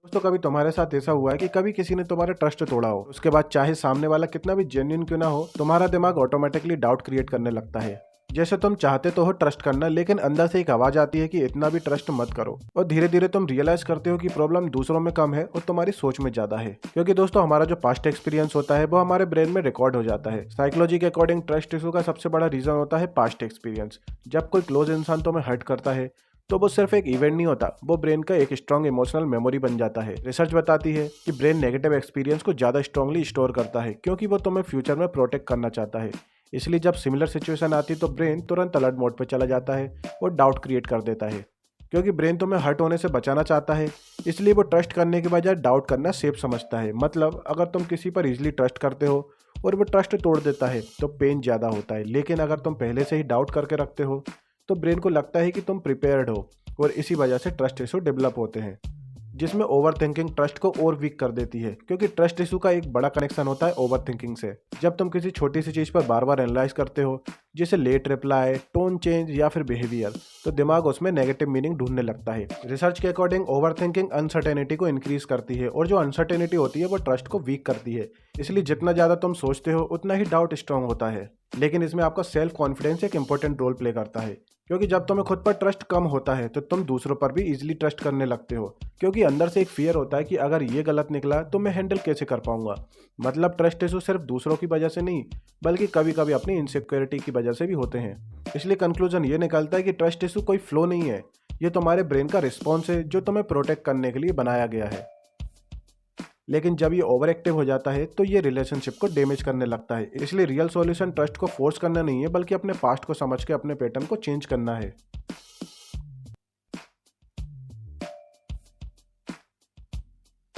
दोस्तों कभी तुम्हारे साथ ऐसा हुआ है कि कभी किसी ने तुम्हारा ट्रस्ट तोड़ा हो, उसके बाद चाहे सामने वाला कितना भी जेन्युइन क्यों ना हो, तुम्हारा दिमाग ऑटोमेटिकली डाउट क्रिएट करने लगता है। जैसे तुम चाहते तो हो ट्रस्ट करना, लेकिन अंदर से एक आवाज आती है कि इतना भी ट्रस्ट मत करो। और धीरे धीरे तुम रियलाइज करते हो कि प्रॉब्लम दूसरों में कम है और तुम्हारी सोच में ज्यादा है। क्योंकि दोस्तों हमारा जो पास्ट एक्सपीरियंस होता है वो हमारे ब्रेन में रिकॉर्ड हो जाता है। साइकोलॉजी के अकॉर्डिंग ट्रस्ट इशू का सबसे बड़ा रीजन होता है पास्ट एक्सपीरियंस। जब कोई क्लोज इंसान तुम्हें हर्ट करता है तो वो सिर्फ एक इवेंट नहीं होता, वो ब्रेन का एक स्ट्रॉन्ग इमोशनल मेमोरी बन जाता है। रिसर्च बताती है कि ब्रेन नेगेटिव एक्सपीरियंस को ज्यादा स्ट्रांगली स्टोर करता है, क्योंकि वो तुम्हें फ्यूचर में प्रोटेक्ट करना चाहता है। इसलिए जब सिमिलर सिचुएशन आती तो ब्रेन तुरंत अलर्ट मोड पर चला जाता है और डाउट क्रिएट कर देता है। क्योंकि ब्रेन तुम्हें हर्ट होने से बचाना चाहता है, इसलिए वो ट्रस्ट करने के बजाय डाउट करना सेफ समझता है। मतलब अगर तुम किसी पर इजिली ट्रस्ट करते हो और वो ट्रस्ट तोड़ देता है तो पेन ज़्यादा होता है, लेकिन अगर तुम पहले से ही डाउट करके रखते हो तो ब्रेन को लगता है कि तुम प्रिपेयर्ड हो, और इसी वजह से ट्रस्ट इशू डेवलप होते हैं, जिसमें ओवर थिंकिंग ट्रस्ट को और वीक कर देती है। क्योंकि ट्रस्ट इशू का एक बड़ा कनेक्शन होता है ओवर थिंकिंग से। जब तुम किसी छोटी सी चीज़ पर बार बार एनालाइज करते हो, जैसे लेट रिप्लाई, टोन चेंज या फिर बिहेवियर, तो दिमाग उसमें नेगेटिव मीनिंग ढूंढने लगता है। रिसर्च के अकॉर्डिंग ओवर थिंकिंग अनसर्टेनिटी को इंक्रीज करती है, और जो अनसर्टेनिटी होती है वो ट्रस्ट को वीक करती है। इसलिए जितना ज़्यादा तुम सोचते हो उतना ही डाउट स्ट्रांग होता है। लेकिन इसमें आपका सेल्फ कॉन्फिडेंस एक इंपॉर्टेंट रोल प्ले करता है। क्योंकि जब तुम्हें खुद पर ट्रस्ट कम होता है तो तुम दूसरों पर भी इजीली ट्रस्ट करने लगते हो, क्योंकि अंदर से एक फियर होता है कि अगर ये गलत निकला तो मैं हैंडल कैसे कर पाऊंगा। मतलब ट्रस्ट इशू सिर्फ दूसरों की वजह से नहीं, बल्कि कभी कभी अपनी इनसिक्योरिटी की वजह से भी होते हैं। इसलिए कंक्लूजन ये निकलता है कि ट्रस्ट इशू कोई फ्लो नहीं है, ये तुम्हारे ब्रेन का रिस्पॉन्स है जो तुम्हें प्रोटेक्ट करने के लिए बनाया गया है। लेकिन जब ये ओवर एक्टिव हो जाता है तो ये रिलेशनशिप को डैमेज करने लगता है। इसलिए रियल सॉल्यूशन ट्रस्ट को फोर्स करना नहीं है, बल्कि अपने पास्ट को समझ के अपने पैटर्न को चेंज करना है।